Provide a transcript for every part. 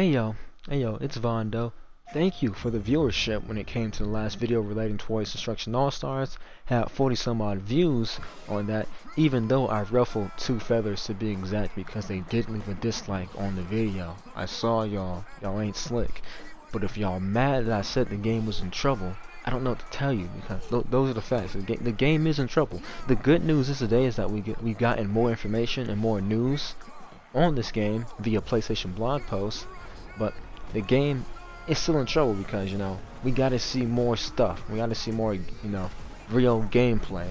Hey yo, it's Vondo. Thank you for the viewership when it came to the last video relating towards Destruction All-Stars. Had 40 some odd views on that, even though I ruffled 2 feathers to be exact because they did leave a dislike on the video. I saw y'all ain't slick. But if y'all mad that I said the game was in trouble, I don't know what to tell you because those are the facts. The game is in trouble. The good news is today is that we've gotten more information and more news on this game via PlayStation blog posts, but the game is still in trouble because, we gotta see more stuff. We gotta see more, real gameplay.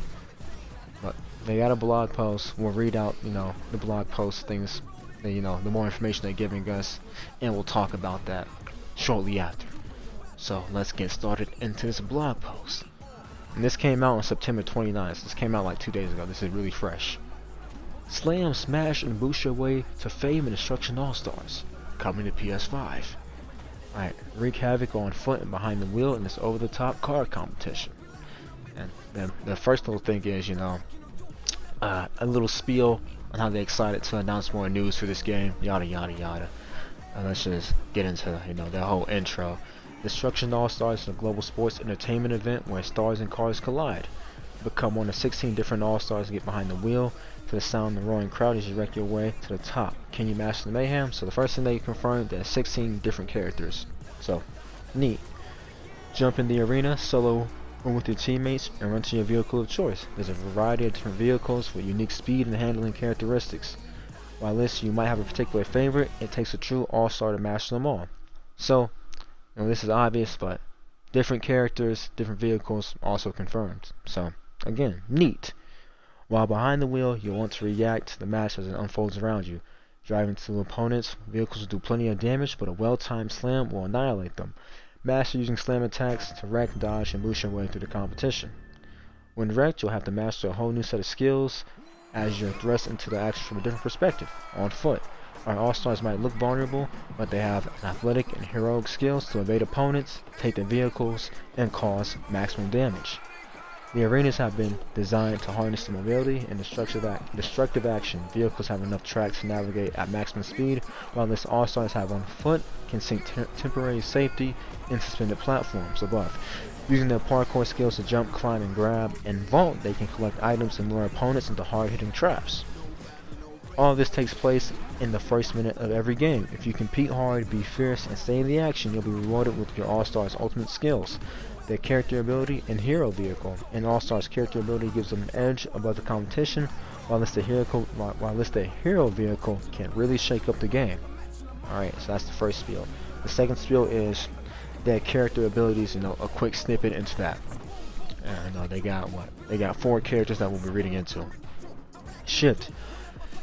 But they got a blog post. We'll read out, the blog post things, the more information they're giving us, and we'll talk about that shortly after. So let's get started into this blog post. And this came out on September 29th. So this came out like 2 days ago. This is really fresh. Slam, smash, and boost your way to fame in Destruction All-Stars. Coming to PS5. Alright, wreak havoc on foot and behind the wheel in this over-the-top card competition. And then the first little thing is, a little spiel on how they're excited to announce more news for this game, yada yada yada. And let's just get into, their whole intro. Destruction All-Stars is a global sports entertainment event where stars and cars collide. Become one of 16 different All-Stars and get behind the wheel to the sound of the roaring crowd as you wreck your way to the top. Can you master the mayhem? So the first thing that you confirmed, there's 16 different characters. So, neat. Jump in the arena, solo or with your teammates, and run to your vehicle of choice. There's a variety of different vehicles with unique speed and handling characteristics. While you might have a particular favorite, it takes a true all-star to master them all. So, this is obvious, but different characters, different vehicles also confirmed. So, again, neat. While behind the wheel, you'll want to react to the match as it unfolds around you. Driving to opponents, vehicles will do plenty of damage, but a well-timed slam will annihilate them. Master using slam attacks to wreck, dodge, and boost your way through the competition. When wrecked, you'll have to master a whole new set of skills as you're thrust into the action from a different perspective, on foot. Our All-Stars might look vulnerable, but they have athletic and heroic skills to evade opponents, take their vehicles, and cause maximum damage. The arenas have been designed to harness the mobility and destructive action. Vehicles have enough tracks to navigate at maximum speed, while this All-Stars have on foot can seek temporary safety in suspended platforms above. Using their parkour skills to jump, climb, and grab, and vault, they can collect items and lure opponents into hard-hitting traps. All of this takes place in the first minute of every game. If you compete hard, be fierce, and stay in the action, you'll be rewarded with your All-Stars' ultimate skills. Their character ability and hero vehicle. An All-Star's character ability gives them an edge above the competition, while the hero vehicle can really shake up the game. Alright, so that's the first spiel. The second spiel is their character abilities, a quick snippet into that. And they got 4 characters that we'll be reading into. Shift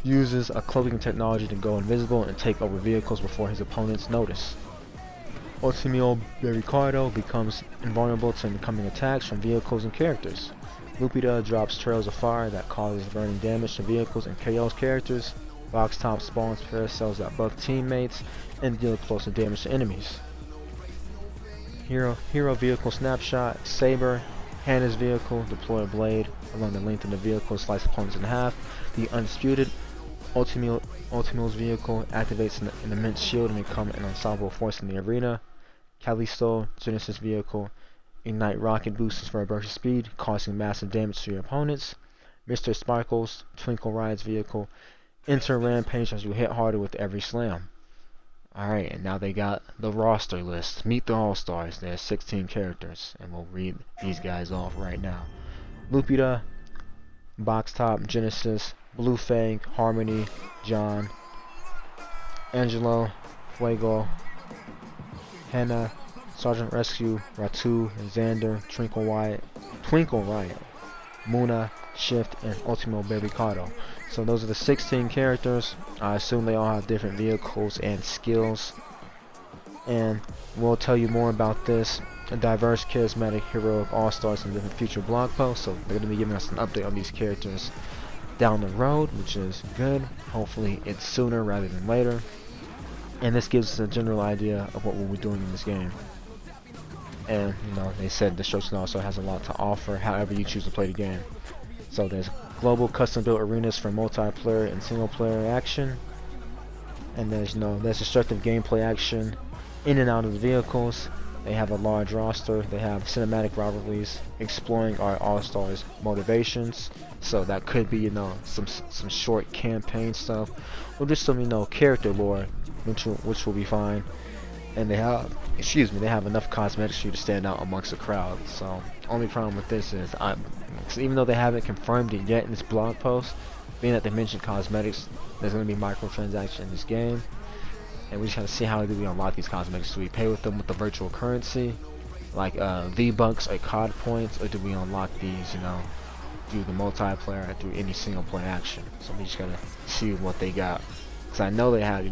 uses a cloaking technology to go invisible and take over vehicles before his opponents notice. Ultimo Barricado becomes invulnerable to incoming attacks from vehicles and characters. Lupita drops trails of fire that causes burning damage to vehicles and KOs characters. Box Top spawns paracells that buff teammates and deal explosive damage to enemies. Hero vehicle snapshot. Saber, Hannah's vehicle, deploy a blade along the length of the vehicle to slice opponents in half. The undisputed Ultimo's vehicle activates an immense shield and become an unstoppable force in the arena. Callisto, Genesis vehicle, ignite rocket boosters for a burst of speed, causing massive damage to your opponents. Mr. Sparkles, Twinkle Ride's vehicle, enter rampage as you hit harder with every slam. Alright, and now they got the roster list. Meet the All-Stars. There's 16 characters, and we'll read these guys off right now. Lupita, Box Top, Genesis, Blue Fang, Harmony, John, Angelo, Fuego, Hannah, Sergeant Rescue, Ratu, Xander, Twinkle Riot, Muna, Shift, and Ultimo Barricado. So those are the 16 characters. I assume they all have different vehicles and skills. And we'll tell you more about this. A diverse, charismatic, heroic All-Stars in different future blog posts. So they're going to be giving us an update on these characters down the road, which is good. Hopefully it's sooner rather than later. And this gives us a general idea of what we'll be doing in this game. And, they said Destruction also has a lot to offer, however you choose to play the game. So there's global custom-built arenas for multiplayer and single-player action. And there's there's destructive gameplay action in and out of the vehicles. They have a large roster. They have cinematic rivalries exploring our All-Stars motivations. So that could be some short campaign stuff, or just some character lore, which will be fine. And they have they have enough cosmetics for you to stand out amongst the crowd. So only problem with this is even though they haven't confirmed it yet in this blog post, being that they mentioned cosmetics, there's going to be microtransactions in this game. And we just gotta see how do we unlock these cosmetics. Do we pay with them with the virtual currency, like V-Bucks or COD points, or do we unlock these, through the multiplayer or through any single player action? So we just gotta see what they got. Cause I know they have,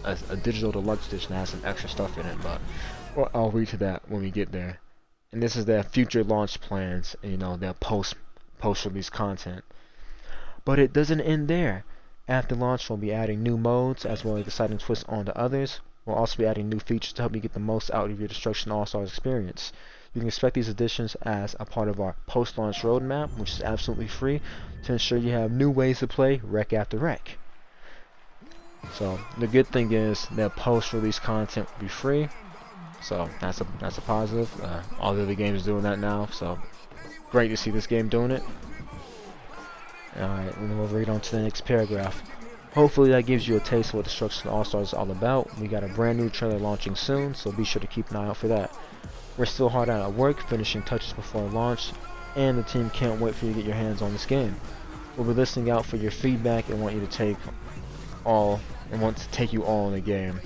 a digital deluxe edition that has some extra stuff in it, but I'll read to that when we get there. And this is their future launch plans, and their post-release content. But it doesn't end there. After launch, we'll be adding new modes as well as exciting twists onto others. We'll also be adding new features to help you get the most out of your Destruction All-Stars experience. You can expect these additions as a part of our post-launch roadmap, which is absolutely free, to ensure you have new ways to play wreck after wreck. So the good thing is that post-release content will be free, so that's a positive. All the other games are doing that now, so great to see this game doing it. Alright, we'll read on to the next paragraph. Hopefully that gives you a taste of what Destruction All-Stars is all about. We got a brand new trailer launching soon, so be sure to keep an eye out for that. We're still hard at work, finishing touches before launch, and the team can't wait for you to get your hands on this game. We'll be listening out for your feedback and want to take you all in the game.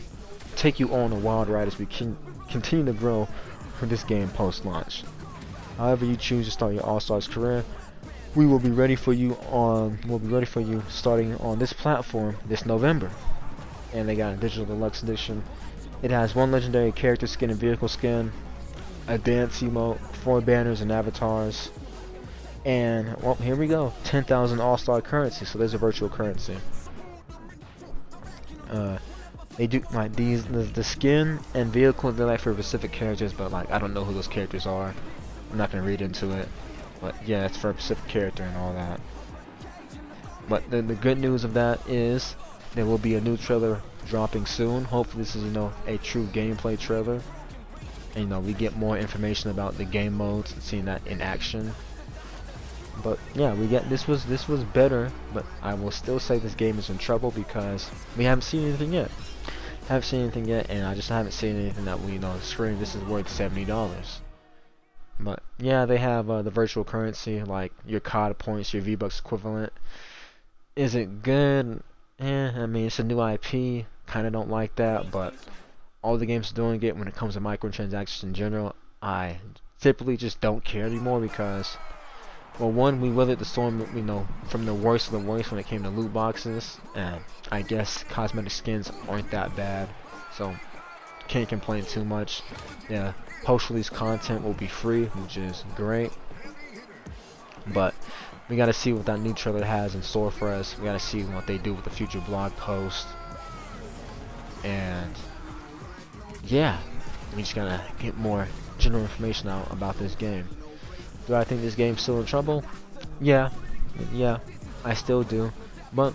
Take you all on a wild ride as we continue to grow for this game post-launch. However you choose to start your All-Stars career, we will be ready for you starting on this platform this November. And they got a digital deluxe edition. It has one legendary character skin and vehicle skin, a dance emote, 4 banners and avatars, and well, here we go, 10,000 All-Star currency. So there's a virtual currency. They do like the skin and vehicle, they're like for specific characters, but like I don't know who those characters are. I'm not gonna read into it. But yeah, it's for a specific character and all that. But the good news of that is there will be a new trailer dropping soon. Hopefully this is a true gameplay trailer, and we get more information about the game modes and seeing that in action. But yeah, this was better, but I will still say this game is in trouble because we haven't seen anything yet. And I just haven't seen anything that we scream this is worth $70. But yeah, they have the virtual currency, like your COD points, your V-Bucks equivalent. Is it good? I mean, it's a new IP. Kind of don't like that, but all the games are doing it. When it comes to microtransactions in general, I typically just don't care anymore because, well, one, we weathered the storm, from the worst of the worst when it came to loot boxes, and I guess cosmetic skins aren't that bad, so can't complain too much. Yeah, post-release content will be free, which is great, but we gotta see what that new trailer has in store for us. We gotta see what they do with the future blog post, and yeah, we just gotta get more general information out about this game. Do I think this game's still in trouble? Yeah, I still do, but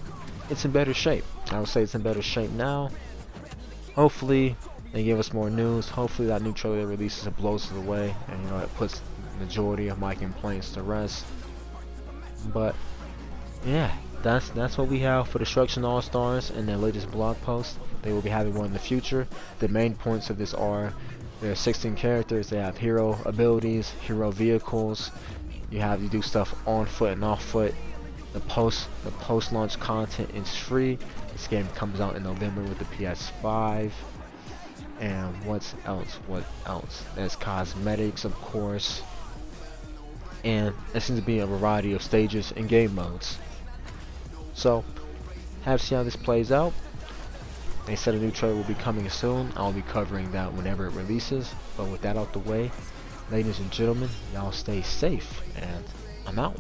it's in better shape. I would say it's in better shape now. Hopefully they give us more news. Hopefully that new trailer releases and blows it away, and it puts the majority of my complaints to rest. But yeah, that's what we have for Destruction All-Stars in their latest blog post. They will be having one in the future. The main points of this are there are 16 characters. They have hero abilities, hero vehicles. You do stuff on foot and off foot. The post-launch content is free. This game comes out in November with the PS5. And what else? There's cosmetics, of course. And there seems to be a variety of stages and game modes. So, have to see how this plays out. They said a new trailer will be coming soon. I'll be covering that whenever it releases. But with that out the way, ladies and gentlemen, y'all stay safe, and I'm out.